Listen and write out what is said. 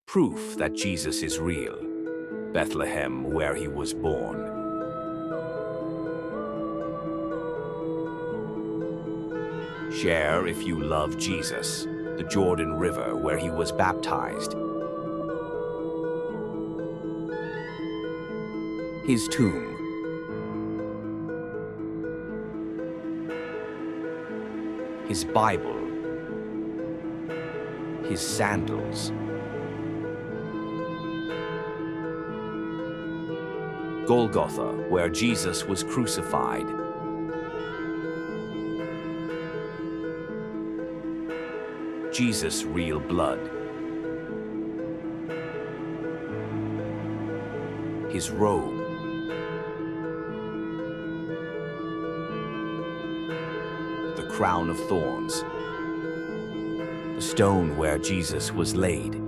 Proof that Jesus is real. Bethlehem, where he was born. Share if you love Jesus, the Jordan River where he was baptized. His tomb. His Bible. His sandals. Golgotha, where Jesus was crucified. Jesus' real blood. His robe. The crown of thorns. The stone where Jesus was laid.